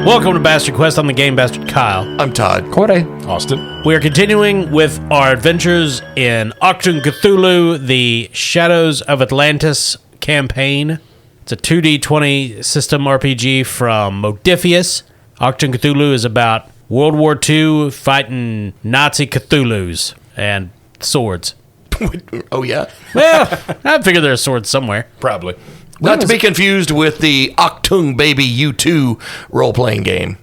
Welcome to Bastard Quest. I'm the Game Bastard Kyle. I'm Todd. Corey. Austin. We are continuing with our adventures in ACHTUNG CTHULHU, the Shadows of Atlantis campaign. It's a 2D20 system RPG from Modiphius. ACHTUNG CTHULHU is about World War II fighting Nazi Cthulhus and swords. Oh, yeah? Well, I figure there's swords somewhere. Probably. Not to be confused with the ACHTUNG Baby U2 role-playing game.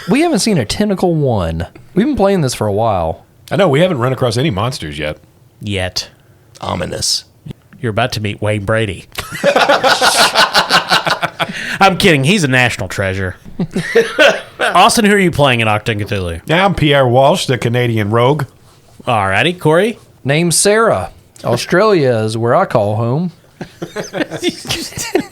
We haven't seen a tentacle one. We've been playing this for a while. I know, we haven't run across any monsters yet. Yet. Ominous. You're about to meet Wayne Brady. I'm kidding. He's a national treasure. Austin, who are you playing in ACHTUNG CTHULHU? Yeah, I'm Pierre Walsh, the Canadian rogue. Alrighty, Corey. Name's Sarah. Australia is where I call home.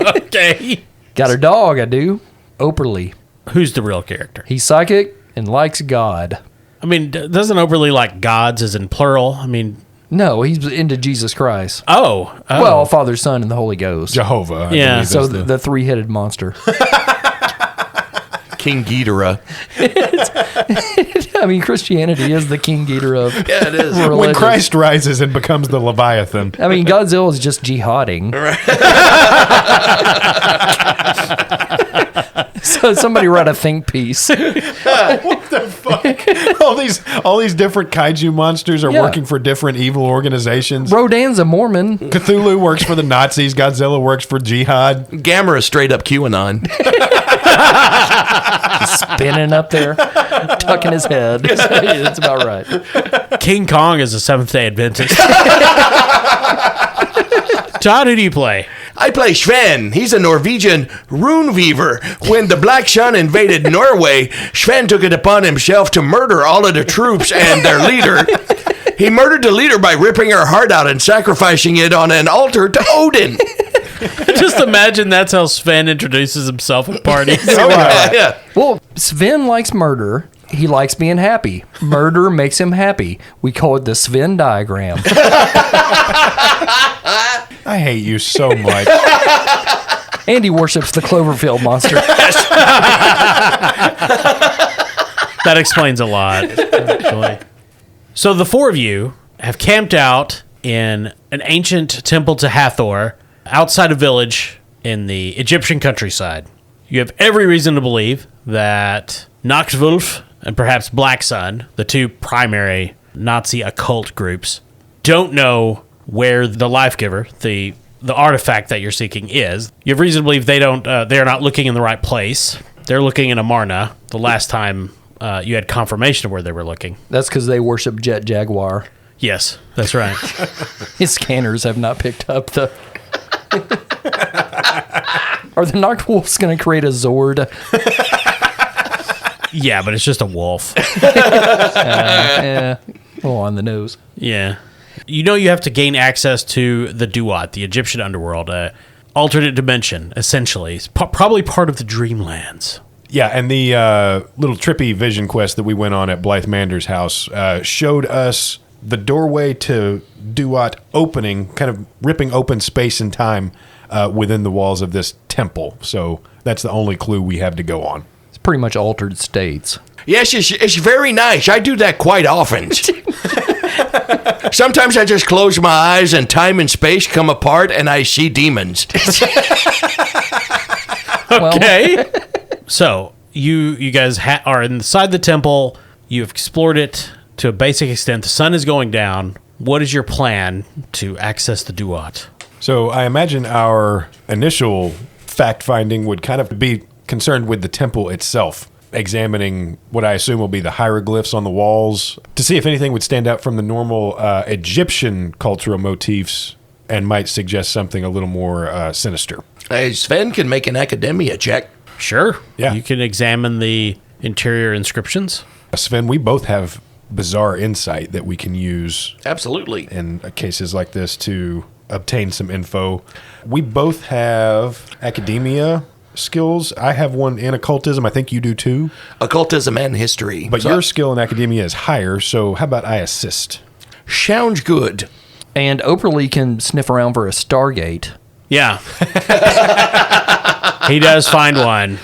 Okay. Got a dog, I do. Operly. Who's the real character? He's psychic and likes God. I mean, doesn't Oberly like gods as in plural? I mean... No, he's into Jesus Christ. Oh. Well, Father, Son, and the Holy Ghost. Jehovah. Yeah. believe, So is the three-headed monster. King Ghidorah. I mean, Christianity is the King Ghidorah of Yeah, it is. religion. when Christ rises and becomes the Leviathan. I mean, Godzilla is just jihading. So somebody write a think piece. What the fuck? all these different kaiju monsters are Yeah. working for different evil organizations. Rodan's a Mormon. Cthulhu works for the Nazis. Godzilla works for Jihad. Gamera is straight up QAnon. Spinning up there, tucking his head. That's about right. King Kong is a Seventh-day Adventist. Todd, who do you play? I play Sven. He's a Norwegian rune weaver. When the Black Sun invaded Norway, Sven took it upon himself to murder all of the troops and their leader. He murdered the leader by ripping her heart out and sacrificing it on an altar to Odin. Just imagine that's how Sven introduces himself at parties. Yeah. Well, Sven likes murder. He likes being happy. Murder makes him happy. We call it the Sven diagram. I hate you so much. And he worships the Cloverfield monster. That explains a lot, actually. So the four of you have camped out in an ancient temple to Hathor outside a village in the Egyptian countryside. You have every reason to believe that Nachtwolf and perhaps Black Sun, the two primary Nazi occult groups, don't know where the Lifegiver, the artifact that you're seeking, is. You have reason to believe they're not looking in the right place. They're looking in Amarna. The last time you had confirmation of where they were looking. That's because they worship Jet Jaguar. Yes, that's right. His scanners have not picked up the... Are the Nachtwolves going to create a Zord? Yeah, but it's just a wolf. A little on the nose. Yeah. You know you have to gain access to the Duat, the Egyptian underworld, alternate dimension, essentially. It's probably part of the Dreamlands. Yeah, and the little trippy vision quest that we went on at Blythe Mander's house showed us the doorway to Duat opening, kind of ripping open space and time within the walls of this temple. So that's the only clue we have to go on. It's pretty much altered states. Yes, it's very nice. I do that quite often. Sometimes I just close my eyes and time and space come apart and I see demons. Okay. So you guys are inside the temple. You've explored it to a basic extent. The sun is going down. What is your plan to access the Duat? So I imagine our initial fact-finding would kind of be concerned with the temple itself, examining what I assume will be the hieroglyphs on the walls to see if anything would stand out from the normal Egyptian cultural motifs and might suggest something a little more sinister. Hey, Sven can make an academia check. Sure. Yeah. You can examine the interior inscriptions. Sven, we both have bizarre insight that we can use Absolutely. in cases like this to obtain some info. We both have academia skills. I have one in occultism. I think you do too. Occultism and history. But So- your skill in academia is higher, so how about I assist? Sounds good. And Operly can sniff around for a Stargate. Yeah. He does find one.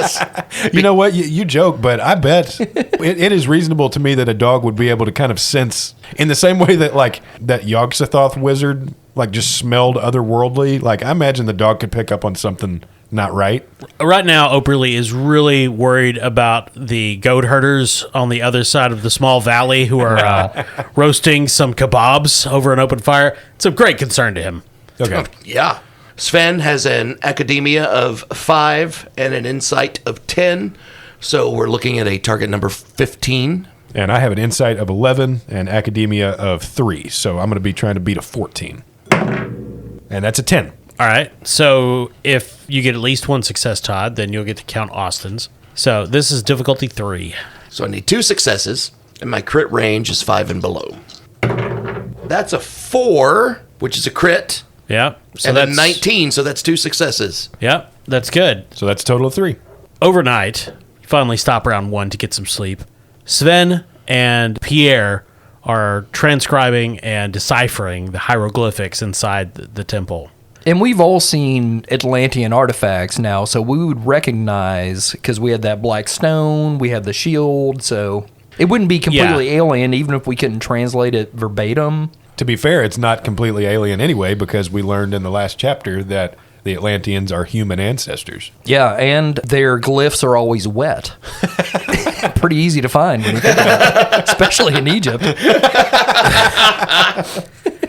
Yes. You know what? You joke, but I bet it is reasonable to me that a dog would be able to kind of sense, in the same way that like that Yog-Sothoth wizard like just smelled otherworldly. Like I imagine the dog could pick up on something not right. Right now, Operly is really worried about the goat herders on the other side of the small valley who are roasting some kebabs over an open fire. It's of great concern to him. Okay. Yeah. Sven has an academia of 5 and an insight of 10. So we're looking at a target number 15. And I have an insight of 11 and academia of 3. So I'm going to be trying to beat a 14. And that's a 10. All right. So if you get at least one success, Todd, then you'll get to count Austin's. So this is difficulty 3. So I need 2 successes, and my crit range is 5 and below. That's a 4, which is a crit. Yeah. So And that's then 19, so that's 2 successes. Yeah, that's good. So that's a total of 3. Overnight, you finally stop around 1 to get some sleep. Sven and Pierre are transcribing and deciphering the hieroglyphics inside the temple. And we've all seen Atlantean artifacts now, so we would recognize, because we had that black stone, we had the shield, so it wouldn't be completely alien even if we couldn't translate it verbatim. To be fair, it's not completely alien anyway, because we learned in the last chapter that the Atlanteans are human ancestors. Yeah, and their glyphs are always wet. Pretty easy to find when you think about it, especially in Egypt.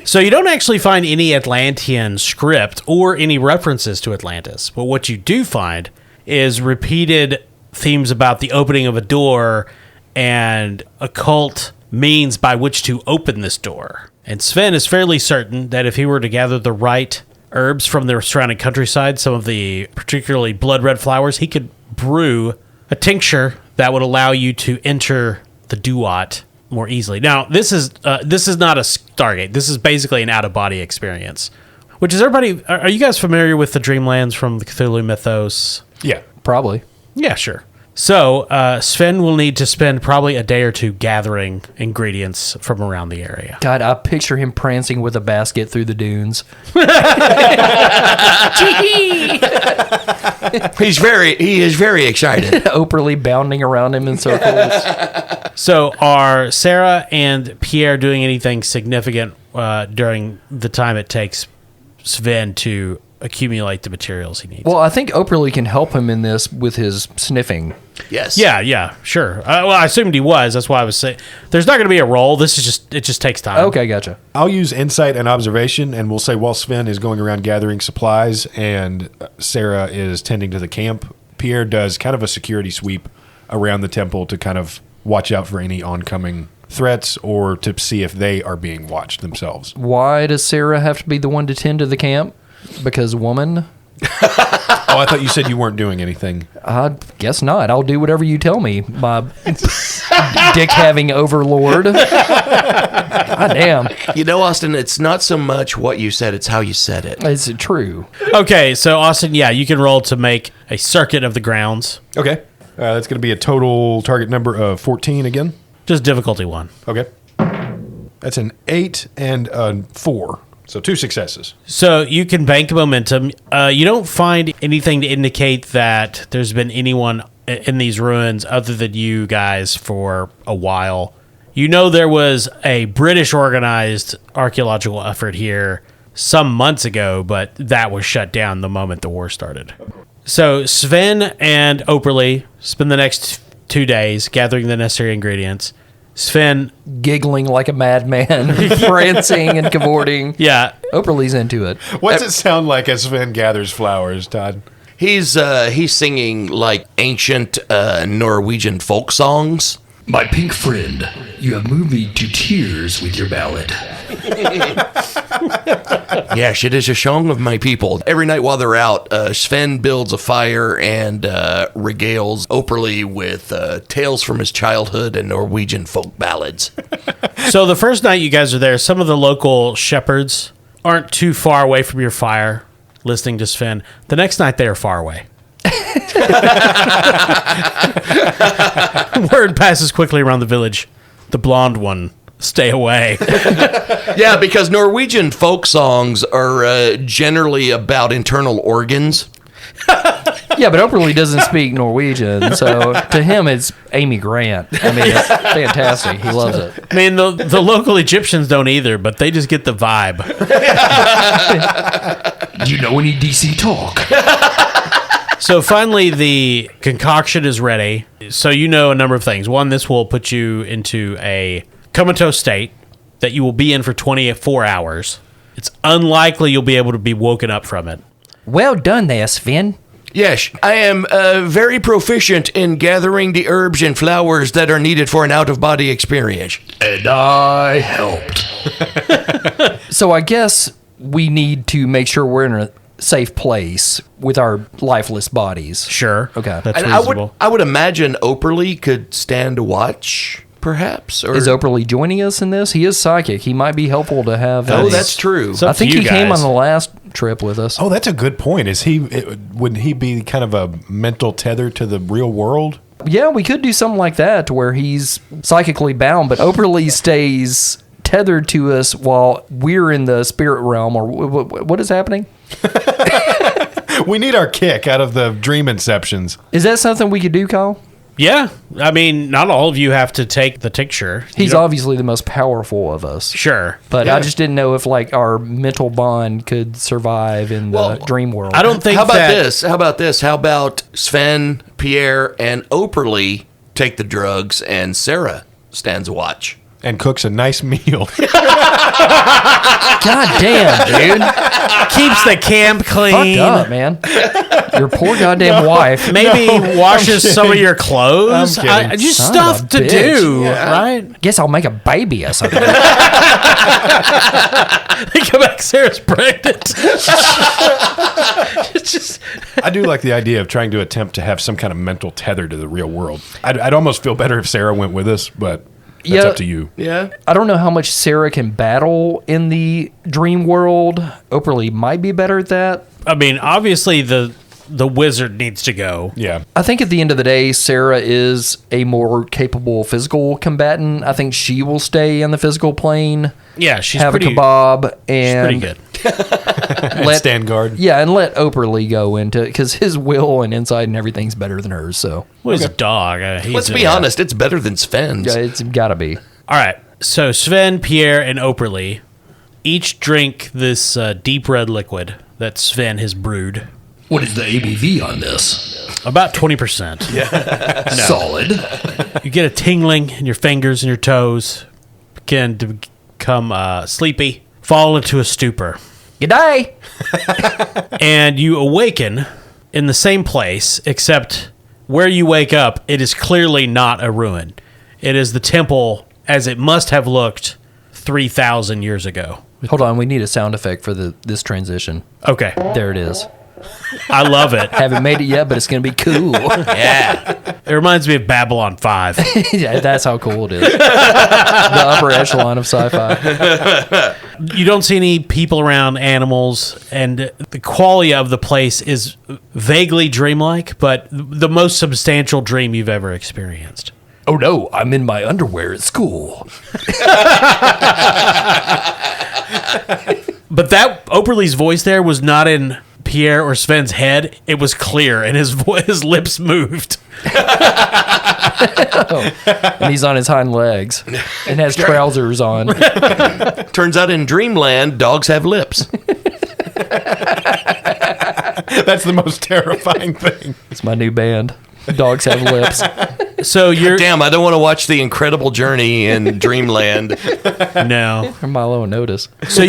So you don't actually find any Atlantean script or any references to Atlantis. But what you do find is repeated themes about the opening of a door and occult means by which to open this door. And Sven is fairly certain that if he were to gather the right herbs from the surrounding countryside, some of the particularly blood red flowers, he could brew a tincture that would allow you to enter the Duat more easily. Now, this is not a Stargate. This is basically an out-of-body experience. Which is everybody... Are you guys familiar with the Dreamlands from the Cthulhu mythos? Yeah. Probably. Yeah, sure. So, Sven will need to spend probably a day or two gathering ingredients from around the area. God, I picture him prancing with a basket through the dunes. He is very excited. Operly bounding around him in circles. So, are Sarah and Pierre doing anything significant during the time it takes Sven to accumulate the materials he needs? Well, I think Operly can help him in this with his sniffing. Yes. Yeah, sure. Well, I assumed he was. That's why I was saying there's not going to be a roll. It just takes time. Okay, gotcha. I'll use insight and observation, and we'll say while Sven is going around gathering supplies and Sarah is tending to the camp, Pierre does kind of a security sweep around the temple to kind of watch out for any oncoming threats or to see if they are being watched themselves. Why does Sarah have to be the one to tend to the camp? Because woman? Oh, I thought you said you weren't doing anything. I guess not. I'll do whatever you tell me, my dick-having overlord. God damn. You know, Austin, it's not so much what you said, it's how you said it. Is it true? Okay, so Austin, yeah, you can roll to make a circuit of the grounds. Okay. That's going to be a total target number of 14 again. Just difficulty 1. Okay. That's an 8 and a 4. So 2 successes. So you can bank momentum. You don't find anything to indicate that there's been anyone in these ruins other than you guys for a while. You know there was a British organized archaeological effort here some months ago, but that was shut down the moment the war started. So Sven and Operly spend the next 2 days gathering the necessary ingredients. Sven... Giggling like a madman, prancing and cavorting. Yeah. Operly's into it. What's it sound like as Sven gathers flowers, Todd? He's singing like ancient Norwegian folk songs. My pink friend, you have moved me to tears with your ballad. Yes, it is a song of my people. Every night while they're out, Sven builds a fire and regales Operly with tales from his childhood and Norwegian folk ballads. So the first night you guys are there, some of the local shepherds aren't too far away from your fire listening to Sven. The next night they are far away. Word passes quickly around the village. The blonde one, stay away. Yeah, because Norwegian folk songs are generally about internal organs. Yeah, but Oprah doesn't speak Norwegian, so to him it's Amy Grant. I mean, it's fantastic. He loves it. I mean, the local Egyptians don't either, but they just get the vibe. Do you know any DC talk? So finally, the concoction is ready. So you know a number of things. One, this will put you into a comatose state that you will be in for 24 hours. It's unlikely you'll be able to be woken up from it. Well done there, Sven. Yes, I am very proficient in gathering the herbs and flowers that are needed for an out-of-body experience. And I helped. So I guess we need to make sure we're in a safe place with our lifeless bodies. Sure. Okay. That's And reasonable. I would imagine Operly could stand watch, perhaps. Or Is Oprah joining us in this? He is psychic. He might be helpful to have. Oh, as- that's true. So- I up to think you he came on guys. the last trip with us. Oh, that's a good point. Wouldn't he be kind of a mental tether to the real world? Yeah, we could do something like that to where he's psychically bound, but Oprah stays tethered to us while we're in the spirit realm. Or what is happening? We need our kick out of the dream inceptions. Is that something we could do, Kyle? Yeah. I mean, not all of you have to take the tincture. You He's don't- obviously the most powerful of us. Sure. But Yeah. I just didn't know if like our mental bond could survive in the dream world. I don't think How about that- this? How about this? How about Sven, Pierre, and Operly take the drugs and Sarah stands watch? And cooks a nice meal. God damn, dude. Keeps the camp clean. Fucked up, man. Your poor goddamn wife. Maybe washes some of your clothes. I'm kidding. Just Son stuff of a to bitch. do, right? Guess I'll make a baby or something. They come back, Sarah's pregnant. It's just I do like the idea of trying to attempt to have some kind of mental tether to the real world. I'd almost feel better if Sarah went with us, but that's Yeah. up to you. Yeah. I don't know how much Sarah can battle in the dream world. Oprah might be better at that. I mean, obviously the wizard needs to go. Yeah. I think at the end of the day, Sarah is a more capable physical combatant. I think she will stay in the physical plane, Yeah, she's have pretty, a kebab, she's and pretty good. let Stand guard. Yeah, and let Oprah go into it because his will and insight and everything's better than hers. So Well, he's a dog. Let's be honest, it's better than Sven's. yeah, it's got to be. All right. So Sven, Pierre, and Operly each drink this deep red liquid that Sven has brewed. What is the ABV on this? About 20%. Solid. You get a tingling in your fingers and your toes, begin to become sleepy, fall into a stupor. G'day. And you awaken in the same place, except where you wake up, it is clearly not a ruin. It is the temple as it must have looked 3,000 years ago. Hold on, we need a sound effect for this transition. Okay. There it is. I love it. Haven't made it yet, but it's gonna be cool. Yeah. It reminds me of Babylon 5. Yeah, that's how cool it is. The upper echelon of sci-fi. You don't see any people around, animals, and the quality of the place is vaguely dreamlike, but the most substantial dream you've ever experienced. Oh no, I'm in my underwear at school. But that Operly's voice there was not in Pierre or Sven's head. It was clear, and his lips moved. And he's on his hind legs and has trousers on. Turns out in Dreamland, dogs have lips. That's the most terrifying thing. It's my new band. Dogs have lips. So you're Damn, I don't want to watch The Incredible Journey in Dreamland. no. Milo and Otis. So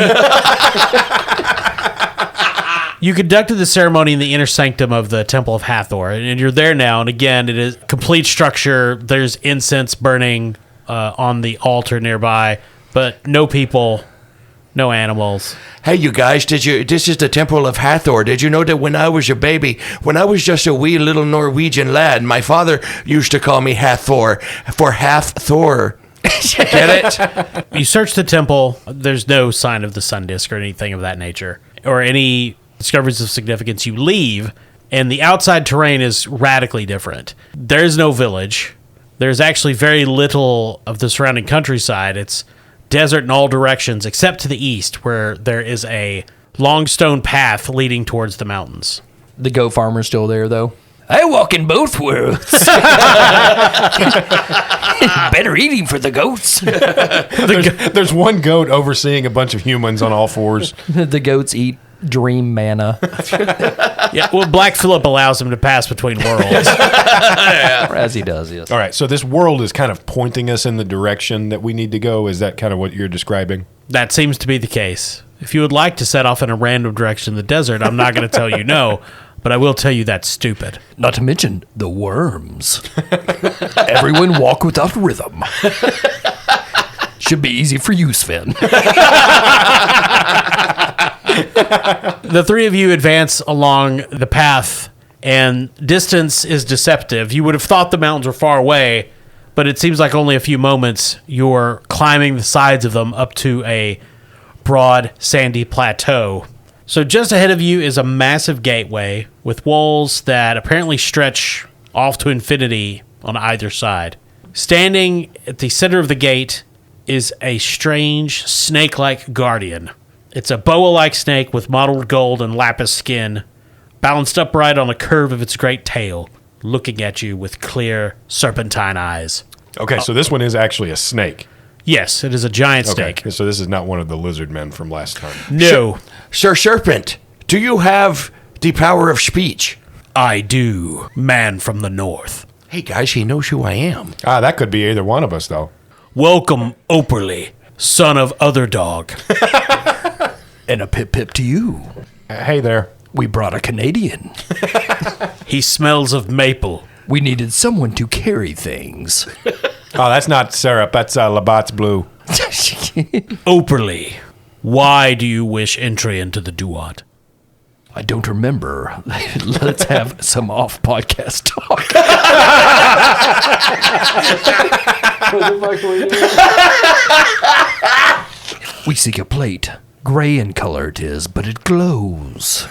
you conducted the ceremony in the inner sanctum of the Temple of Hathor, and you're there now. And again, it is complete structure. There's incense burning on the altar nearby, but no people, no animals. Hey, you guys, this is the Temple of Hathor. Did you know that when I was a baby, when I was just a wee little Norwegian lad, my father used to call me Hathor for half Thor. Get it? You search the temple. There's no sign of the sun disk or anything of that nature, or any discoveries of significance. You leave, and the outside terrain is radically different. There's no village. There's actually very little of the surrounding countryside. It's desert in all directions except to the east, where there is a long stone path leading towards the mountains. The goat farmer's still there, though. I walk in both worlds. Better eating for the goats. There's one goat overseeing a bunch of humans on all fours. The goats eat dream manna. Yeah, well, Black Phillip allows him to pass between worlds. As he does, yes. All right, so this world is kind of pointing us in the direction that we need to go. Is that kind of what you're describing? That seems to be the case. If you would like to set off in a random direction in the desert, I'm not going to tell you no, but I will tell you that's stupid. Not to mention the worms. Everyone walk without rhythm. Should be easy for you, Sven. The three of you advance along the path, and distance is deceptive. You would have thought the mountains were far away, but it seems like only a few moments you're climbing the sides of them up to a broad, sandy plateau. So just ahead of you is a massive gateway with walls that apparently stretch off to infinity on either side. Standing at the center of the gate is a strange, snake-like guardian. It's a boa-like snake with mottled gold and lapis skin, balanced upright on a curve of its great tail, looking at you with clear, serpentine eyes. Okay, so this one is actually a snake. Yes, it is a giant snake. Okay, so this is not one of the lizard men from last time. No, Sir Serpent, do you have the power of speech? I do, man from the north. Hey, guys, he knows who I am. That could be either one of us, though. Welcome, Operly, son of Other Dog. And a pip-pip to you. Hey there. We brought a Canadian. He smells of maple. We needed someone to carry things. Oh, that's not syrup. That's Labatt's Blue. Operly, why do you wish entry into the Duat? I don't remember. Let's have some off-podcast talk. We seek a plate. Gray in color it is, but it glows.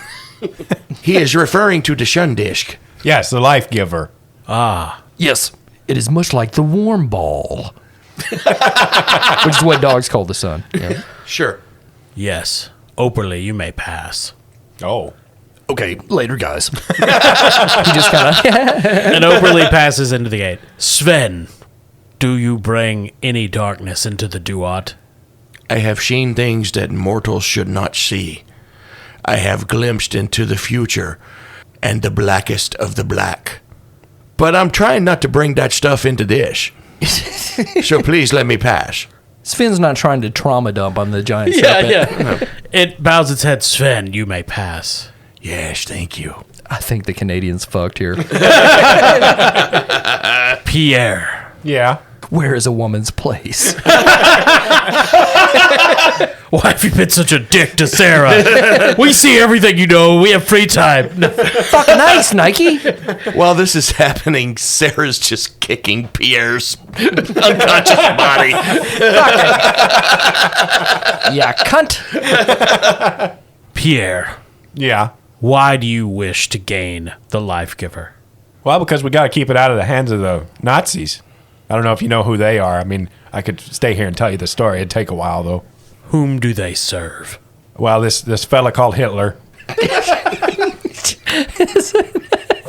He is referring to the Shundisk. Yes, the Lifegiver. Yes, it is much like the warm ball. Which is what dogs call the sun. Yeah. Sure. Yes, Operly, you may pass. Oh. Okay, later, guys. He just kind of... And Operly passes into the gate. Sven, do you bring any darkness into the Duat? I have seen things that mortals should not see. I have glimpsed into the future and the blackest of the black. But I'm trying not to bring that stuff into this. So please let me pass. Sven's not trying to trauma dump on the giant serpent. Yeah. It bows its head. Sven, you may pass. Yes, thank you. I think the Canadian's fucked here. Pierre. Yeah. Where is a woman's place? Why have you been such a dick to Sarah? We see everything you know. We have free time. Fucking nice, Nike. While this is happening, Sarah's just kicking Pierre's unconscious body. Yeah, cunt. Pierre, Yeah. why do you wish to gain the Lifegiver? Well, because we got to keep it out of the hands of the Nazis. I don't know if you know who they are. I mean, I could stay here and tell you the story. It'd take a while, though. Whom do they serve? Well, this fella called Hitler.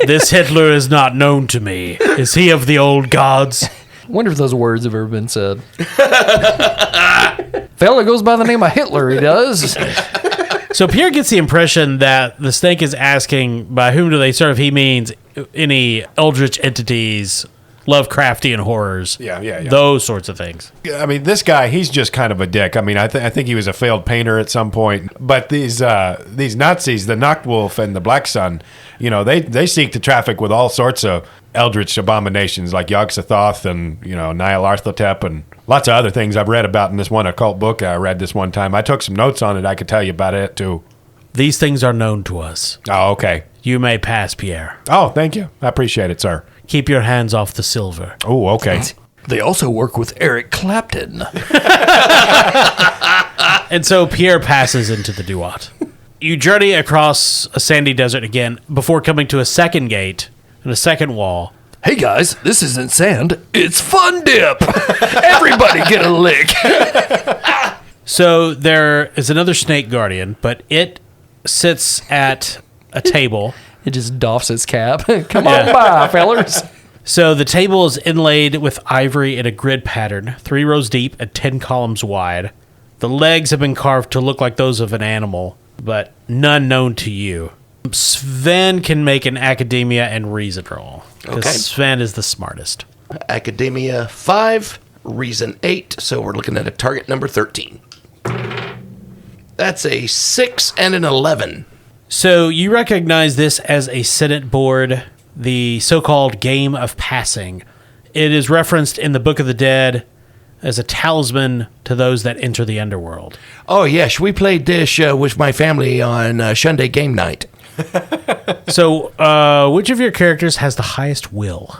This Hitler is not known to me. Is he of the old gods? Wonder if those words have ever been said. Fella goes by the name of Hitler, he does. So Pierre gets the impression that the snake is asking by whom do they serve. He means any eldritch entities, Lovecraftian horrors. Yeah. Those sorts of things. I mean, this guy, he's just kind of a dick. I mean, I think he was a failed painter at some point. But these Nazis, the Nachtwolf and the Black Sun, you know, they seek to traffic with all sorts of eldritch abominations like Yog-Sothoth and, you know, Nyarlathotep and lots of other things I've read about in this one occult book I read this one time. I took some notes on it. I could tell you about it, too. These things are known to us. Oh, okay. You may pass, Pierre. Oh, thank you. I appreciate it, sir. Keep your hands off the silver. Oh, okay. They also work with Eric Clapton. And so Pierre passes into the Duat. You journey across a sandy desert again before coming to a second gate and a second wall. Hey guys, this isn't sand, it's fun dip. Everybody get a lick. So there is another snake guardian, but it sits at a table It just doffs its cap. Come on by, fellers. So the table is inlaid with ivory in a grid pattern, 3 rows deep and 10 columns wide. The legs have been carved to look like those of an animal, but none known to you. Sven can make an academia and reason roll, because Sven is the smartest. Academia 5, reason 8, so we're looking at a target number 13. That's a 6 and an 11. So you recognize this as a Senate board, the so-called Game of Passing. It is referenced in the Book of the Dead as a talisman to those that enter the underworld. Oh, yes, we played this with my family on Sunday game night. So which of your characters has the highest will?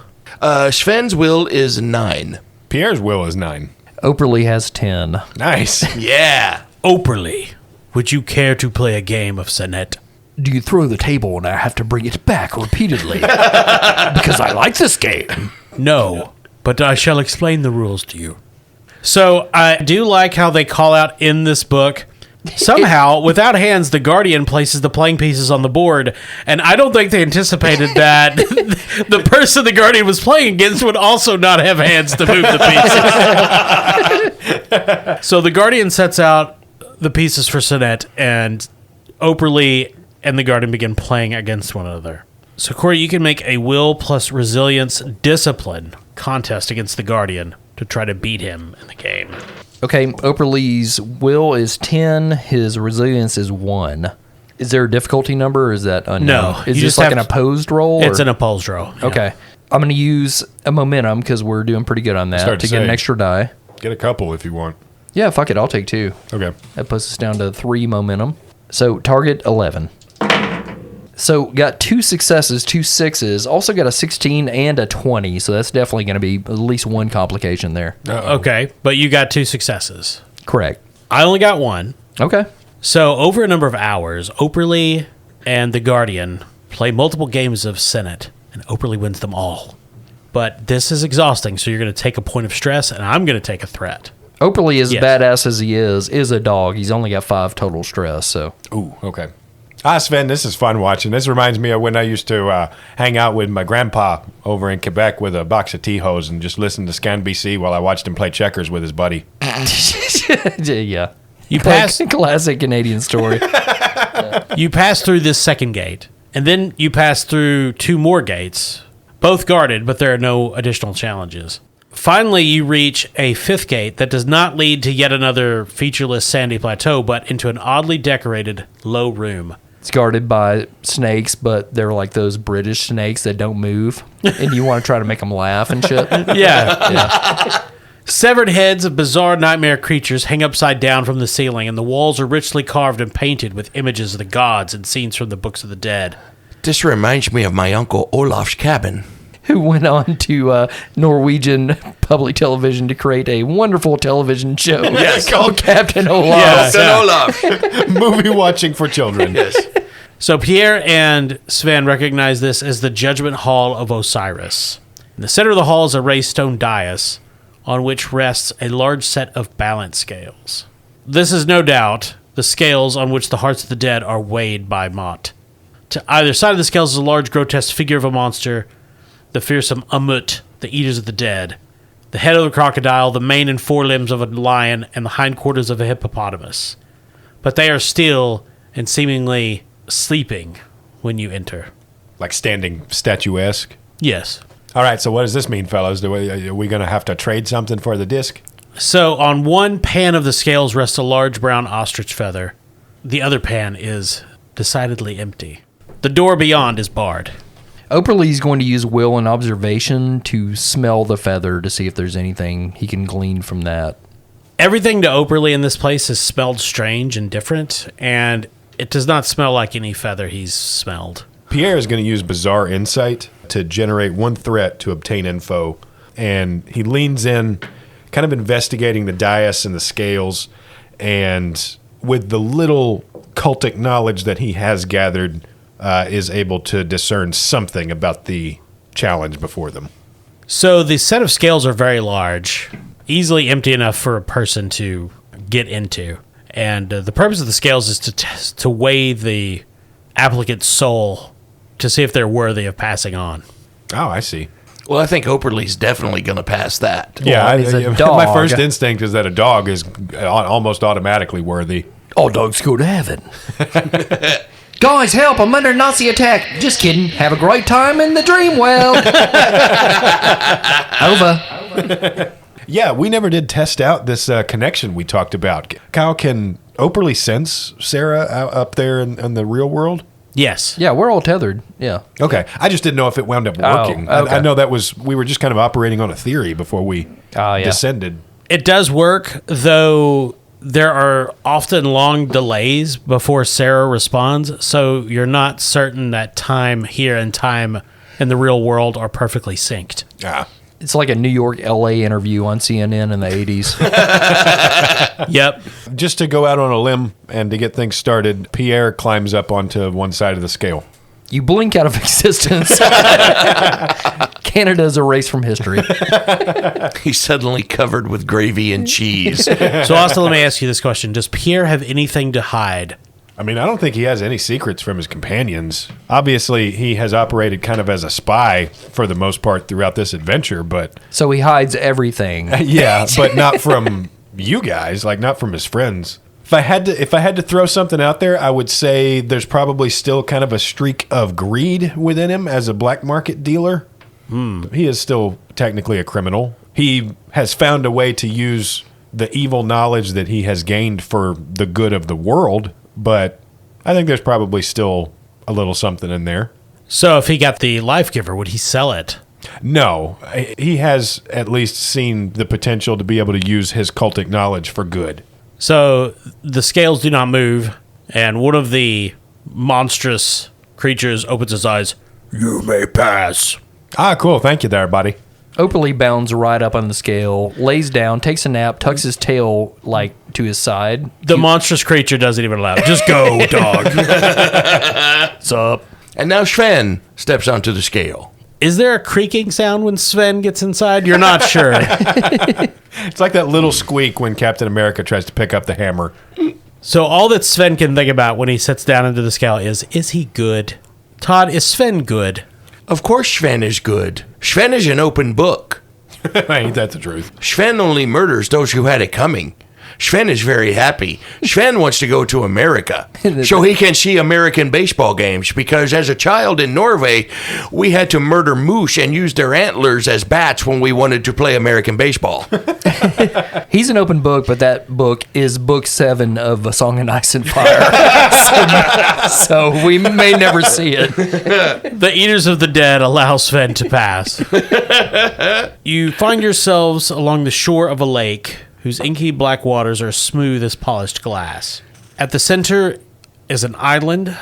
Sven's will is 9. Pierre's will is 9. Operly has 10. Nice. Yeah. Operly, would you care to play a game of Senet? Do you throw the table and I have to bring it back repeatedly? Because I like this game. No, but I shall explain the rules to you. So I do like how they call out in this book, somehow, without hands, the Guardian places the playing pieces on the board, and I don't think they anticipated that the person the Guardian was playing against would also not have hands to move the pieces. So the Guardian sets out the pieces for Senet, and Operly and the Guardian begin playing against one another. So Corey, you can make a will plus resilience discipline contest against the Guardian to try to beat him in the game. Okay, Operly's will is 10. His resilience is 1. Is there a difficulty number, or is that unknown? No, Is you this just like have an to- opposed roll? It's or? an opposed roll. Yeah. Okay. I'm going to use a momentum because we're doing pretty good on that Start to to get an say. extra die. Get a couple if you want. Yeah, fuck it. I'll take 2. Okay. That puts us down to 3 momentum. So target 11. So got 2 successes, 2 6s. Also got a 16 and a 20. So that's definitely going to be at least one complication there. Uh-oh. Okay, but you got 2 successes. Correct. I only got 1. Okay. So over a number of hours, Operly and the Guardian play multiple games of Senet, and Operly wins them all. But this is exhausting, so you're going to take a point of stress, and I'm going to take a threat. Operly, as Yes. badass as he is a dog. He's only got 5 total stress. So Ooh, okay. Ah, Sven, this is fun watching. This reminds me of when I used to hang out with my grandpa over in Quebec with a box of T-Hos and just listen to Scan BC while I watched him play checkers with his buddy. yeah. You pass, Classic Canadian story. you pass through this second gate, and then you pass through 2 more gates, both guarded, but there are no additional challenges. Finally, you reach a 5th gate that does not lead to yet another featureless sandy plateau, but into an oddly decorated low room. It's guarded by snakes, but they're like those British snakes that don't move, and you want to try to make them laugh and shit. Yeah. Severed heads of bizarre nightmare creatures hang upside down from the ceiling, and the walls are richly carved and painted with images of the gods and scenes from the books of the dead. This reminds me of my Uncle Olaf's cabin. Who went on to Norwegian public television to create a wonderful television show called Captain Olaf. Olaf. Movie watching for children. Yes. So Pierre and Sven recognize this as the Judgment Hall of Osiris. In the center of the hall is a raised stone dais on which rests a large set of balance scales. This is no doubt the scales on which the hearts of the dead are weighed by Mott. To either side of the scales is a large grotesque figure of a monster, the fearsome Amut, the eaters of the dead, the head of a crocodile, the mane and forelimbs of a lion, and the hindquarters of a hippopotamus. But they are still and seemingly sleeping when you enter. Like standing statuesque. Yes. All right, so what does this mean, fellas? Are we going to have to trade something for the disc? So on one pan of the scales rests a large brown ostrich feather. The other pan is decidedly empty. The door beyond is barred. Operly's going to use will and observation to smell the feather to see if there's anything he can glean from that. Everything to Operly in this place is smelled strange and different, and it does not smell like any feather he's smelled. Pierre is going to use Bizarre Insight to generate 1 threat to obtain info, and he leans in, kind of investigating the dais and the scales, and with the little cultic knowledge that he has gathered, is able to discern something about the challenge before them. So the set of scales are very large, easily empty enough for a person to get into. And the purpose of the scales is to weigh the applicant's soul to see if they're worthy of passing on. Oh, I see. Well, I think Operly's definitely going to pass that. Yeah, he's a my dog. first instinct is that a dog is almost automatically worthy. All dogs go to heaven. Guys, help! I'm under Nazi attack. Just kidding. Have a great time in the dream world. Over. Yeah, we never did test out this connection we talked about. How can Operly sense Sarah up there in the real world? Yes. Yeah, we're all tethered. Yeah. Okay, I just didn't know if it wound up working. Okay. I know we were just kind of operating on a theory before we descended. It does work, though there are often long delays before Sarah responds, so you're not certain that time here and time in the real world are perfectly synced. Ah. It's like a New York, L.A. interview on CNN in the 80s. Yep. Just to go out on a limb and to get things started, Pierre climbs up onto one side of the scale. You blink out of existence. Canada's erased from history. He's suddenly covered with gravy and cheese. So, Austin, let me ask you this question. Does Pierre have anything to hide? I mean, I don't think he has any secrets from his companions. Obviously, he has operated kind of as a spy for the most part throughout this adventure, but... So he hides everything. Yeah, but not from you guys, like not from his friends. If I had to throw something out there, I would say there's probably still kind of a streak of greed within him as a black market dealer. He is still technically a criminal. He has found a way to use the evil knowledge that he has gained for the good of the world, but I think there's probably still a little something in there. So, if he got the Lifegiver, would he sell it? No, he has at least seen the potential to be able to use his cultic knowledge for good. So, the scales do not move, and one of the monstrous creatures opens his eyes. You may pass. Ah, cool. Thank you there, buddy. Operly bounds right up on the scale, lays down, takes a nap, tucks his tail to his side. The monstrous creature doesn't even laugh. Just go, dog. What's up? And now Sven steps onto the scale. Is there a creaking sound when Sven gets inside? You're not sure. It's like that little squeak when Captain America tries to pick up the hammer. So all that Sven can think about when he sits down into the scale is he good? Todd, is Sven good? Of course Sven is good. Sven is an open book. Ain't that the truth? Sven only murders those who had it coming. Sven is very happy. Sven wants to go to America so he can see American baseball games, because as a child in Norway, we had to murder moose and use their antlers as bats when we wanted to play American baseball. He's an open book, but that book is book 7 of A Song of Ice and Fire. so we may never see it. The Eaters of the Dead allow Sven to pass. You find yourselves along the shore of a lake whose inky black waters are smooth as polished glass. At the center is an island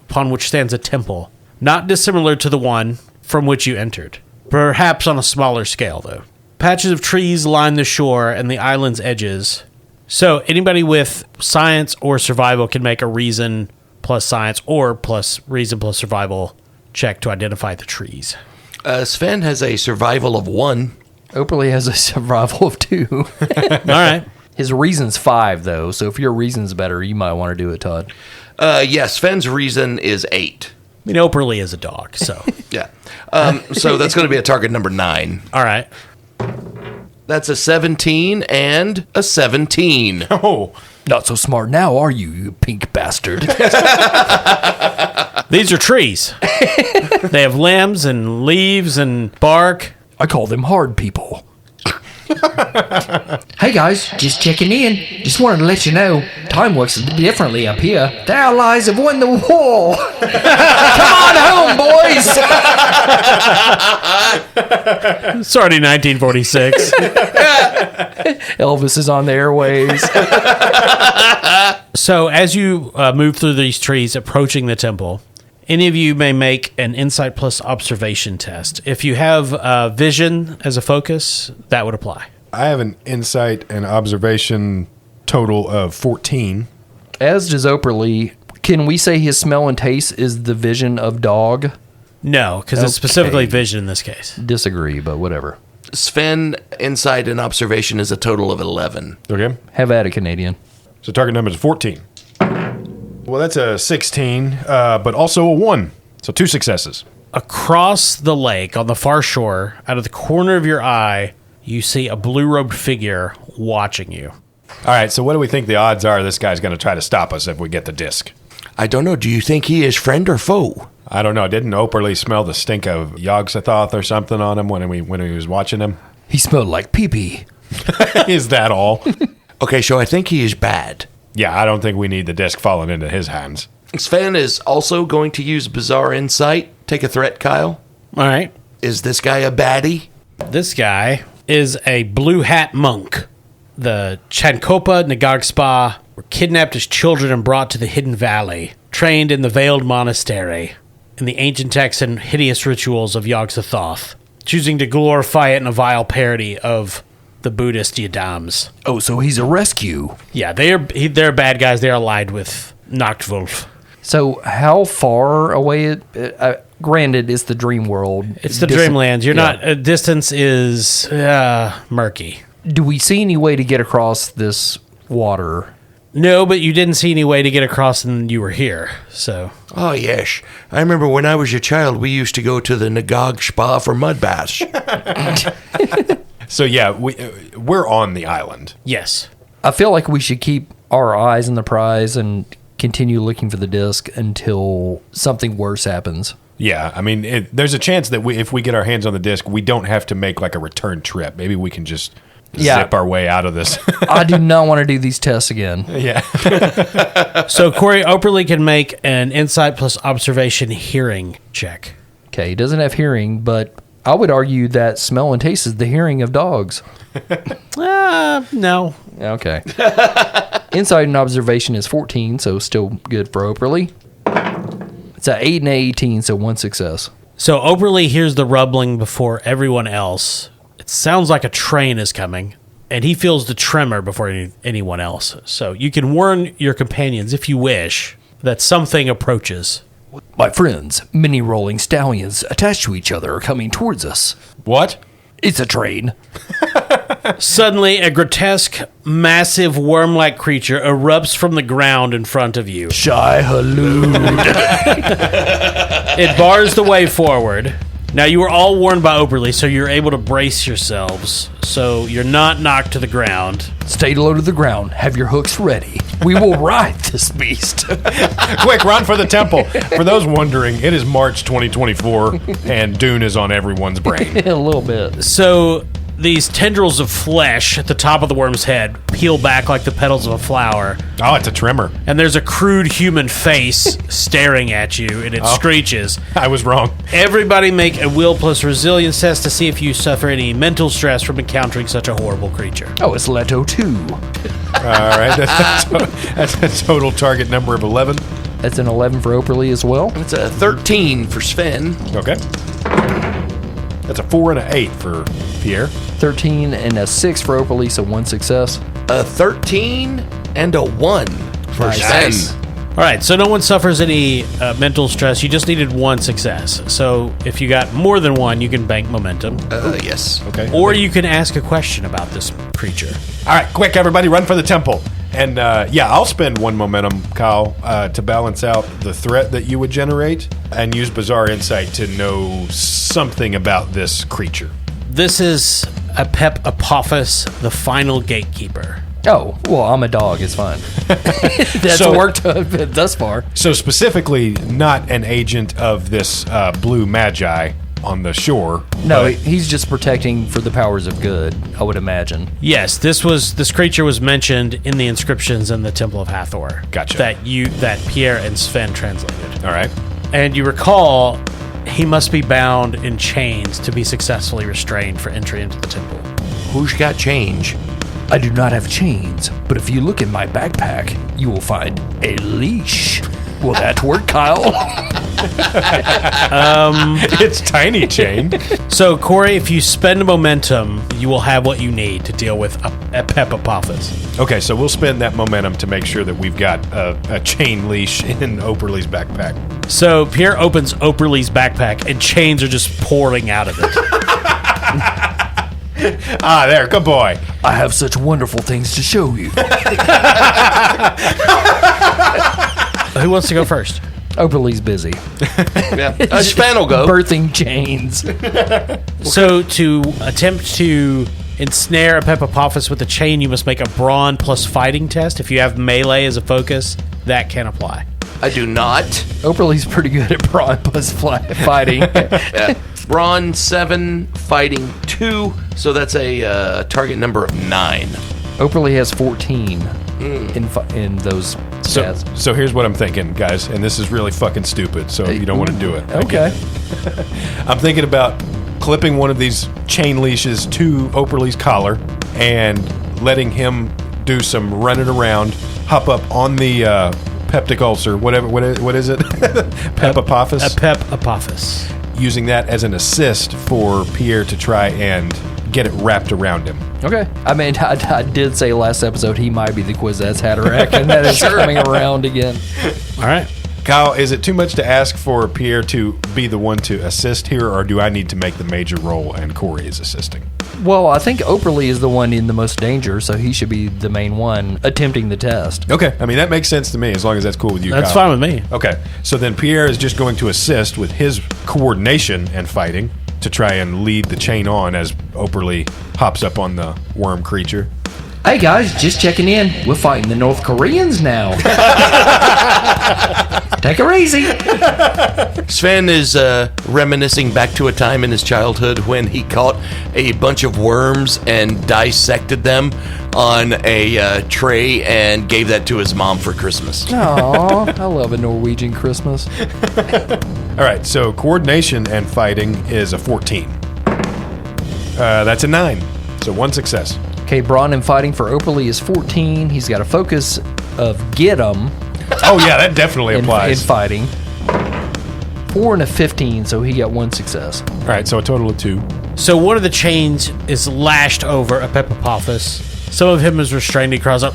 upon which stands a temple, not dissimilar to the one from which you entered. Perhaps on a smaller scale, though. Patches of trees line the shore and the island's edges. So anybody with science or survival can make a reason plus science or plus reason plus survival check to identify the trees. Sven has a survival of 1. Operly has a survival of 2. All right. His reason's 5, though, so if your reason's better, you might want to do it, Todd. Yes, Sven's reason is 8. I mean, Operly is a dog, so. Yeah. So that's going to be a target number 9. All right. That's a 17 and a 17. Oh, Not so smart now, are you, you pink bastard? These are trees. They have limbs and leaves and bark. I call them hard people. Hey guys, just checking in. Just wanted to let you know, time works differently up here. The Allies have won the war. Come on home, boys. It's already 1946. Elvis is on the airways. So as you move through these trees approaching the temple, any of you may make an insight plus observation test. If you have vision as a focus, that would apply. I have an insight and observation total of 14. As does Operly. Can we say his smell and taste is the vision of dog? No, because it's specifically vision in this case. Disagree, but whatever. Sven, insight and observation is a total of 11. Okay. Have at it, Canadian. So target number is 14. Well, that's a 16, but also a 1. So 2 successes. Across the lake on the far shore, out of the corner of your eye, you see a blue-robed figure watching you. All right, so what do we think the odds are this guy's going to try to stop us if we get the disc? I don't know. Do you think he is friend or foe? I don't know. Didn't Operly smell the stink of Yog-Sothoth or something on him when he was watching him? He smelled like pee-pee. Is that all? Okay, so I think he is bad. Yeah, I don't think we need the disc falling into his hands. Sven is also going to use Bizarre Insight. Take a threat, Kyle. All right. Is this guy a baddie? This guy is a blue hat monk. The Chankopa Nagagspa were kidnapped as children and brought to the Hidden Valley, trained in the Veiled Monastery, in the ancient texts and hideous rituals of Yog-Sothoth, choosing to glorify it in a vile parody of the Buddhist Yadams. Oh, so he's a rescue. Yeah, they're bad guys. They're allied with Nachtwolf. So how far away granted, it's the dream world. It's the dreamlands. You're not... distance is murky. Do we see any way to get across this water? No, but you didn't see any way to get across and you were here, so... Oh, yes. I remember when I was a child, we used to go to the Nagog Spa for mud baths. So, yeah, we're on the island. Yes. I feel like we should keep our eyes on the prize and continue looking for the disc until something worse happens. Yeah, I mean, there's a chance that if we get our hands on the disc, we don't have to make like a return trip. Maybe we can just zip our way out of this. I do not want to do these tests again. Yeah. So Corey Operly can make an insight plus observation hearing check. Okay, he doesn't have hearing, but I would argue that smell and taste is the hearing of dogs. No. Okay. Insight and observation is 14, so still good for Operly. It's an 8 and 18, so 1 success. So Operly hears the rumbling before everyone else. It sounds like a train is coming, and he feels the tremor before anyone else. So you can warn your companions, if you wish, that something approaches. My friends, many rolling stallions attached to each other are coming towards us. What? It's a train. Suddenly, a grotesque, massive, worm-like creature erupts from the ground in front of you. CTHULHU. It bars the way forward. Now, you were all warned by Operly, so you're able to brace yourselves, so you're not knocked to the ground. Stay low to the ground. Have your hooks ready. We will ride this beast. Quick, run for the temple. For those wondering, it is March 2024, and Dune is on everyone's brain. A little bit. So these tendrils of flesh at the top of the worm's head peel back like the petals of a flower. Oh, it's a tremor. And there's a crude human face staring at you, and it screeches. I was wrong. Everybody make a will plus resilience test to see if you suffer any mental stress from encountering such a horrible creature. Oh, it's Leto 2. All right, that's a total target number of 11. That's an 11 for Operly as well. It's a 13 for Sven. Okay. That's a 4 and an 8 for Pierre. 13 and a 6 for Operly, so 1 success. A 13 and a 1 for Nice. Sven. All right, so no one suffers any mental stress. You just needed 1 success. So if you got more than 1, you can bank momentum. Yes. Okay. Or you can ask a question about this creature. All right, quick, everybody, run for the temple. And I'll spend 1 momentum, Kyle, to balance out the threat that you would generate and use Bizarre Insight to know something about this creature. This is a Pep Apophis, the final gatekeeper. Oh, well, I'm a dog. It's fine. That's So- worked thus far. So specifically, not an agent of this blue magi on the shore. No, but- he's just protecting for the powers of good, I would imagine. Yes, this creature was mentioned in the inscriptions in the Temple of Hathor. Gotcha. That Pierre and Sven translated. all right. And you recall, he must be bound in chains to be successfully restrained for entry into the temple. Who's got change? I do not have chains, but if you look in my backpack, you will find a leash. Will that work, Kyle? It's tiny chain. So, Corey, if you spend momentum, you will have what you need to deal with a Pep Apophis. Okay, so we'll spend that momentum to make sure that we've got a chain leash in Operly's backpack. So, Pierre opens Operly's backpack, and chains are just pouring out of it. Ah, there, good boy. I have such wonderful things to show you. Who wants to go first? Oberly's busy. Yeah. Sven will go. Birthing chains. So to attempt to ensnare a Peppapophis with a chain, you must make a brawn plus fighting test. If you have melee as a focus, that can apply. I do not. Oberly's pretty good at brawn plus fighting. Brawn 7, fighting 2, so that's a target number of 9. Oberly has 14 in those stats. So here's what I'm thinking, guys, and this is really fucking stupid, so you don't want to do it. Okay. I'm thinking about clipping one of these chain leashes to Oberly's collar and letting him do some running around, hop up on the peptic ulcer, whatever. What is it? Peppapophis. A Peppapophis. Using that as an assist for Pierre to try and get it wrapped around him. Okay. I mean, I did say last episode he might be the Kwisatz Haderach, and that is coming around again. All right. Kyle, is it too much to ask for Pierre to be the one to assist here, or do I need to make the major role and Corey is assisting? Well, I think Oberly is the one in the most danger, so he should be the main one attempting the test. Okay. I mean, that makes sense to me, as long as that's cool with you, That's Kyle. fine with me. Okay. So then Pierre is just going to assist with his coordination and fighting to try and lead the chain on as Oberly hops up on the worm creature. Hey guys, just checking in. We're fighting the North Koreans now. Take her easy. Sven is reminiscing back to a time in his childhood when he caught a bunch of worms and dissected them on a tray and gave that to his mom for Christmas. Aw, I love a Norwegian Christmas. All right, so coordination and fighting is a 14. That's a 9, so 1 success. Okay, brawn and fighting for Oberly is 14. He's got a focus of get 'em Oh, yeah, that definitely in applies. fighting. 4 and a 15, so he got 1 success. All right, so a total of 2. So one of the chains is lashed over a Peppapophis. Some of him is restrained. He cries out.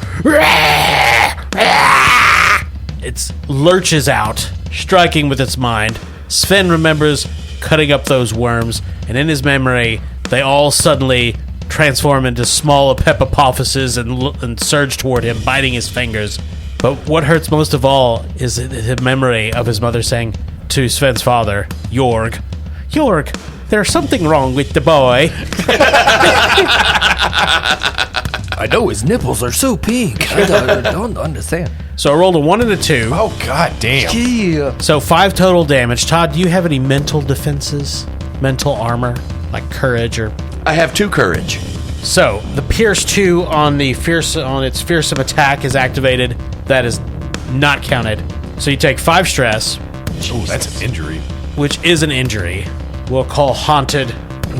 It lurches out, striking with its mind. Sven remembers cutting up those worms, and in his memory, they all suddenly transform into smaller Peppapophises and surge toward him, biting his fingers. But what hurts most of all is the memory of his mother saying to Sven's father, Jorg, there's something wrong with the boy. I know his nipples are so pink. I don't understand. So I rolled a 1 and a 2. Oh, god damn. Yeah. So 5 total damage. Todd, do you have any mental defenses? Mental armor? Like courage or... I have 2 courage. So the Pierce 2 on its fearsome attack is activated. That is not counted. So you take 5 stress, Oh, that's an injury. which is an injury. We'll call haunted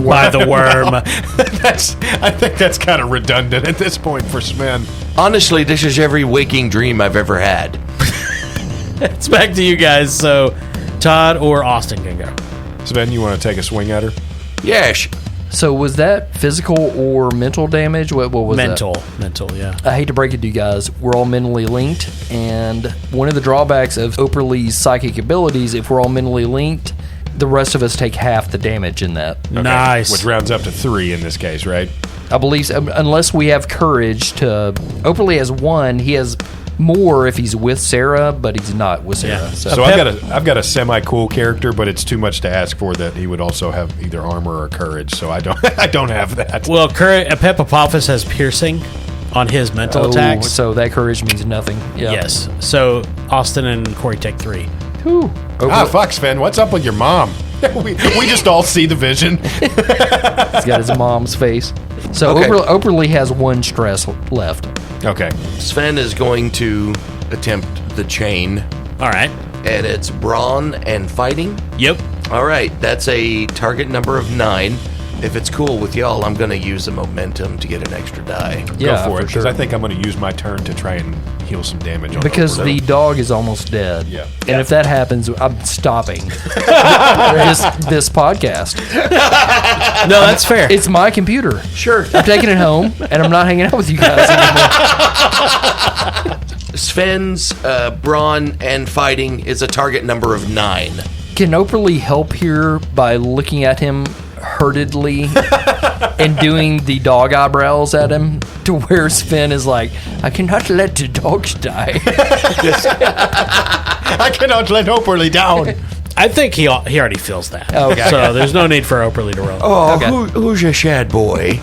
by the worm. I think that's kind of redundant at this point for Sven. Honestly, this is every waking dream I've ever had. It's back to you guys. So Todd or Austin can go. Sven, you want to take a swing at her? Yes. So was that physical or mental damage? What was that? Mental, yeah. I hate to break it to you guys, we're all mentally linked, and one of the drawbacks of Oberly's psychic abilities, if we're all mentally linked, the rest of us take half the damage in that. Okay. Nice. Which rounds up to 3 in this case, right? I believe, unless we have courage to... Oberly has 1, he has more if he's with Sarah, but he's not with Sarah. Yeah. So I've got a semi-cool character, but it's too much to ask for that he would also have either armor or courage, so I don't have that. Well, a Peppapophis has piercing on his mental attacks. So that courage means nothing. Yeah. Yes. So Austin and Corey take 3. Whew. Fuck, Sven, what's up with your mom? we just all see the vision. He's got his mom's face. So Okay. Oberly has 1 stress left. Okay. Sven is going to attempt the chain, All right. and it's brawn and fighting. Yep. All right, that's a target number of 9. If it's cool with y'all, I'm going to use a momentum to get an extra die. Yeah, Go for it, because sure. I think I'm going to use my turn to try and heal some damage on Because Oberly. the dog is almost dead. Yeah. And if that happens, I'm stopping this podcast. No, that's fair. It's my computer. Sure. I'm taking it home, and I'm not hanging out with you guys anymore. Sven's brawn and fighting is a target number of 9. Can Oberly help here by looking at him hurtedly and doing the dog eyebrows at him to where Sven is like, I cannot let the dogs die. I cannot let Operly down. I think he already feels that. Okay. So there's no need for Operly to roll. Oh, Okay. who's your shad boy?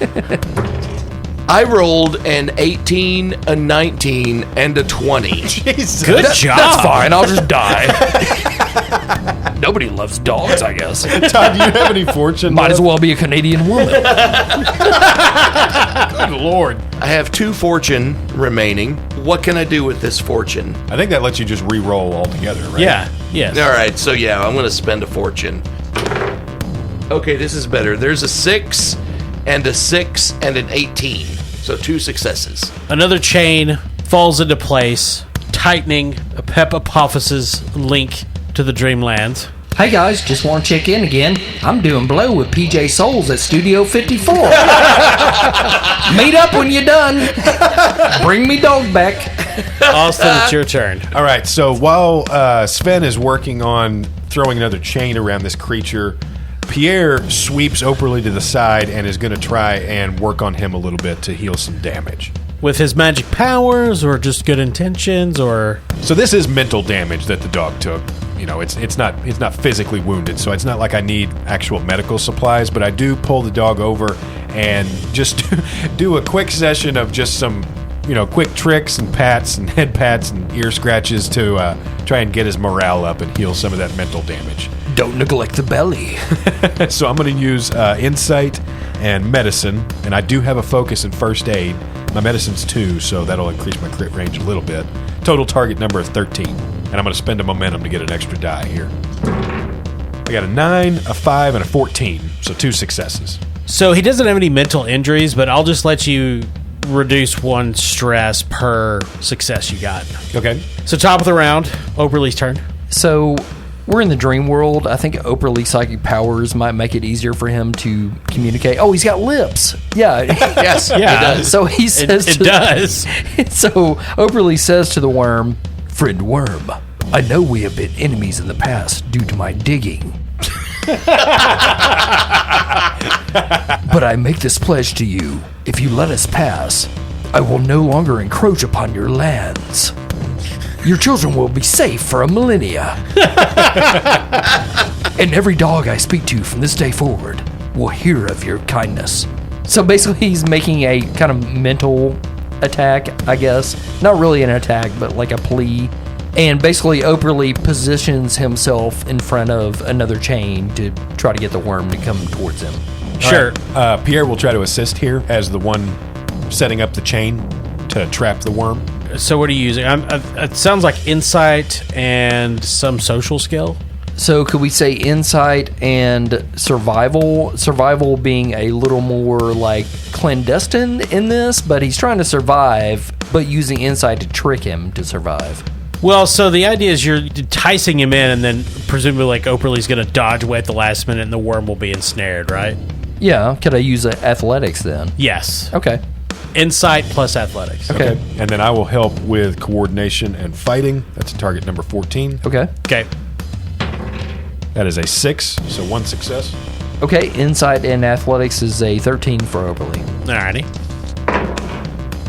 I rolled an 18, a 19, and a 20. Jesus. Good job. That's fine. I'll just die. Nobody loves dogs, I guess. Todd, do you have any fortune? Might as well be a Canadian woman. Good Lord. I have 2 fortune remaining. What can I do with this fortune? I think that lets you just re-roll altogether, right? Yeah. Yes. All right, so yeah, I'm going to spend a fortune. Okay, this is better. There's a 6 and a 6 and an 18. So 2 successes. Another chain falls into place, tightening a Pep Apophysis link to the Dreamlands. Hey guys, just want to check in again. I'm doing blow with PJ Souls at Studio 54. Meet up when you're done. Bring me dog back. Austin, it's your turn. All right, so while Sven is working on throwing another chain around this creature, Pierre sweeps Operly to the side and is going to try and work on him a little bit to heal some damage. With his magic powers, or just good intentions, or So this is mental damage that the dog took. You know, it's not physically wounded, so it's not like I need actual medical supplies, but I do pull the dog over and just do a quick session of just some, quick tricks and pats and head pats and ear scratches to try and get his morale up and heal some of that mental damage. Don't neglect the belly. So I'm going to use insight and medicine, and I do have a focus in first aid. My medicine's 2, so that'll increase my crit range a little bit. Total target number is 13, and I'm going to spend a momentum to get an extra die here. I got a 9, a 5, and a 14, so 2 successes. so he doesn't have any mental injuries, but I'll just let you reduce 1 stress per success you got. Okay. So top of the round, Operly's turn. So, we're in the dream world. I think Operly's psychic powers might make it easier for him to communicate. Oh, he's got lips. Yeah. Yes, Yeah. it does. So he says It does. So Operly says to the worm, "Friend worm, I know we have been enemies in the past due to my digging. But I make this pledge to you. If you let us pass, I will no longer encroach upon your lands. Your children will be safe for a millennia. And every dog I speak to from this day forward will hear of your kindness." So basically he's making a kind of mental attack, I guess. Not really an attack, but like a plea. And basically Operly positions himself in front of another chain to try to get the worm to come towards him. Sure. All right. Pierre will try to assist here as the one setting up the chain to trap the worm. So what are you using? It sounds like insight and some social skill. So could we say insight and survival? Survival being a little more like clandestine in this, but he's trying to survive, but using insight to trick him to survive. Well, so the idea is you're enticing him in, and then presumably like Operly's going to dodge away at the last minute, and the worm will be ensnared, right? Yeah, could I use athletics then? Yes. Okay. Insight plus athletics. Okay. And then I will help with coordination and fighting. That's target number 14. Okay. Okay. That is a 6, so 1 success. Okay, insight and athletics is a 13 for Operly. Alrighty.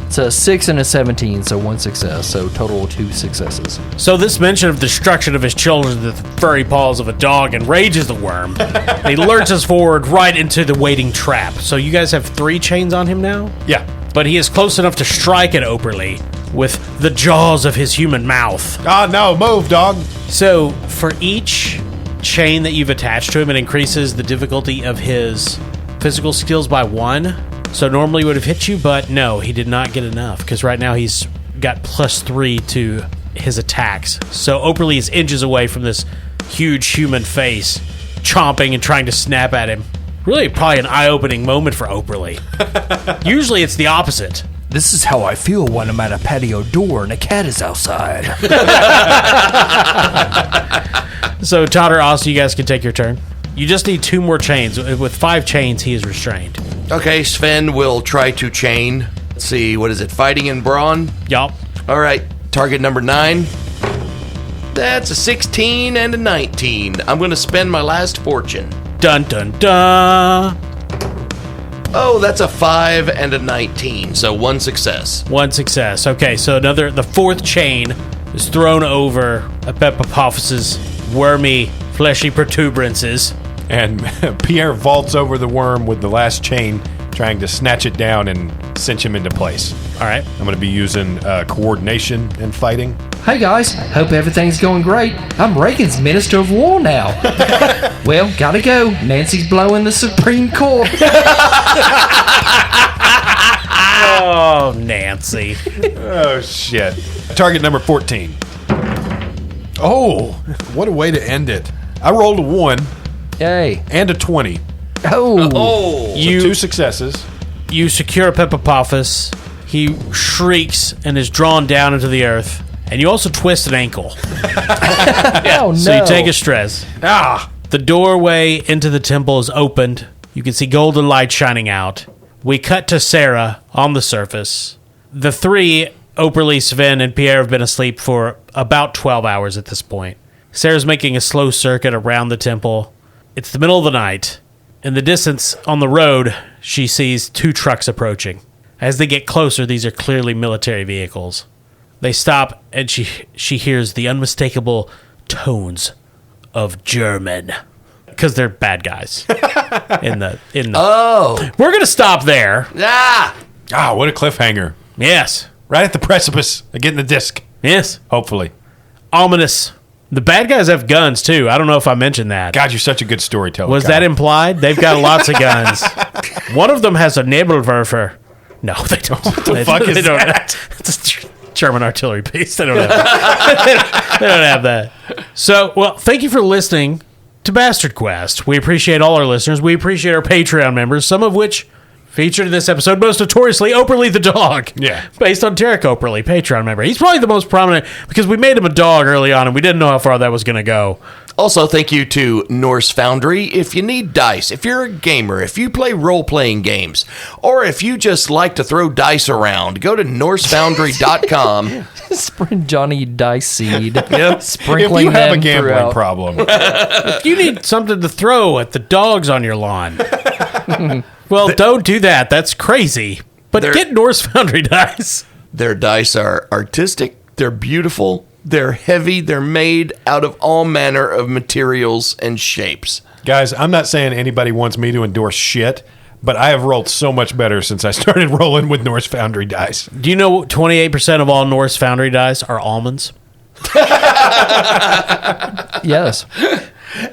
It's a 6 and a 17, so 1 success, so total 2 successes. So this mention of destruction of his children to the furry paws of a dog enrages the worm. And he lurches forward right into the waiting trap. So you guys have 3 chains on him now? Yeah. But he is close enough to strike at Operly with the jaws of his human mouth. Oh, no, move, dog. So for each chain that you've attached to him, it increases the difficulty of his physical skills by 1. So normally he would have hit you, but no, he did not get enough, because right now he's got +3 to his attacks. So Operly is inches away from this huge human face, chomping and trying to snap at him. Really probably an eye-opening moment for Operly. Usually it's the opposite. This is how I feel when I'm at a patio door and a cat is outside. So Todd or Austin, you guys can take your turn. You just need 2 more chains. With 5 chains, he is restrained. Okay, Sven will try to chain. Let's see, what is it? Fighting in brawn? Yup. All right, target number 9. That's a 16 and a 19. I'm going to spend my last fortune. Dun dun dun. Oh, that's a 5 and a 19, so 1 success. 1 success. Okay, so the 4th chain is thrown over Epipophous's wormy, fleshy protuberances. And Pierre vaults over the worm with the last chain, trying to snatch it down and cinch him into place. All right. I'm going to be using coordination and fighting. Hey guys, hope everything's going great. I'm Reagan's Minister of War now. Well, gotta go. Nancy's blowing the Supreme Court. Oh, Nancy. Oh, shit. Target number 14. Oh, what a way to end it. I rolled a 1 Hey. and a 20. Oh. Oh, You 2 successes. You secure Epipophos. He shrieks and is drawn down into the earth. And you also twist an ankle. Oh, no. So you take a stress. The doorway into the temple is opened. You can see golden light shining out. We cut to Sarah on the surface. The three, Operly, Sven, and Pierre, have been asleep for about 12 hours at this point. Sarah's making a slow circuit around the temple. It's the middle of the night. In the distance, on the road, she sees 2 trucks approaching. As they get closer, these are clearly military vehicles. They stop, and she hears the unmistakable tones of German, because they're bad guys. Oh. We're gonna stop there. What a cliffhanger. Yes, Right at the precipice of getting the disc. yes. Hopefully. Ominous. The bad guys have guns too. I don't know if I mentioned that. God, you're such a good storyteller. Was Kyle. that implied? They've got lots of guns. One of them has a Nebelwerfer. No, they don't. What the fuck is don't that? It's a German artillery piece. They don't have that. They don't have that. So, well, thank you for listening to Bastard Quest. We appreciate all our listeners. We appreciate our Patreon members, some of which featured in this episode, most notoriously, Operly the dog. Yeah. Based on Tarek Operly, Patreon member. He's probably the most prominent because we made him a dog early on and we didn't know how far that was going to go. Also, thank you to Norse Foundry. If you need dice, if you're a gamer, if you play role-playing games, or if you just like to throw dice around, go to NorseFoundry.com. Spread Johnny Dice Seed. Yep. If Sprinkling you have a them gambling throughout. problem, If you need something to throw at the dogs on your lawn, well, don't do that. That's crazy. But They're- get Norse Foundry dice. Their dice are artistic, they're beautiful, they're heavy, they're made out of all manner of materials and shapes. guys, I'm not saying anybody wants me to endorse shit, but I have rolled so much better since I started rolling with Norse Foundry dice. Do you know 28% of all Norse Foundry dice are almonds? Yes.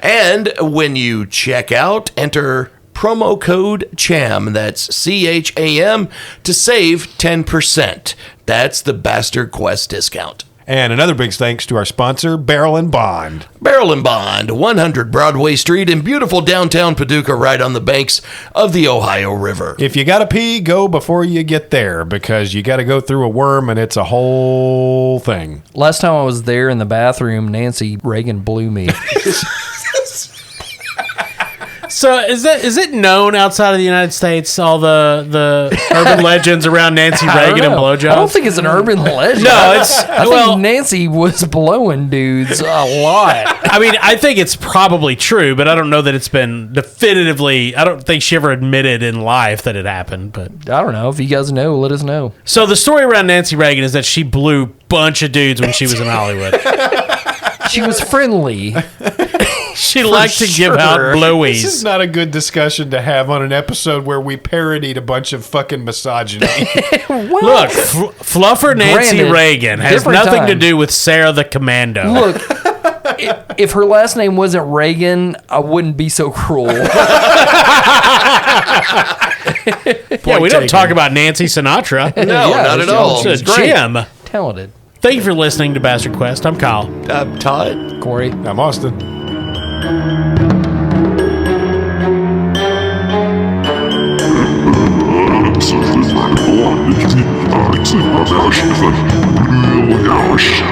And when you check out, enter promo code CHAM, that's CHAM, to save 10%. That's the Bastard Quest discount. And another big thanks to our sponsor, Barrel and Bond. Barrel and Bond, 100 Broadway Street in beautiful downtown Paducah, right on the banks of the Ohio River. If you gotta pee, go before you get there, because you gotta go through a worm and it's a whole thing. Last time I was there in the bathroom, Nancy Reagan blew me. So is it known outside of the United States, all the urban legends around Nancy Reagan and blowjobs? I don't think it's an urban legend. No, it's I well. think Nancy was blowing dudes a lot. I mean, I think it's probably true, but I don't know that it's been definitively. I don't think she ever admitted in life that it happened. But I don't know. If you guys know, let us know. so the story around Nancy Reagan is that she blew a bunch of dudes when she was in Hollywood. She was friendly. She liked to give out blowies. This is not a good discussion to have on an episode where we parodied a bunch of fucking misogyny. Look, Fluffer Nancy Granted, Reagan has different nothing to times. do with Sarah the Commando. Look, if her last name wasn't Reagan, I wouldn't be so cruel. Yeah, we don't talk about Nancy Sinatra. No, Yeah, not at she- all. It's a great. gem. Talented. Thank you for listening to Bastard Quest. I'm Kyle. Todd? Corey. I'm Austin. Ordentlich, aber ich bin aber ich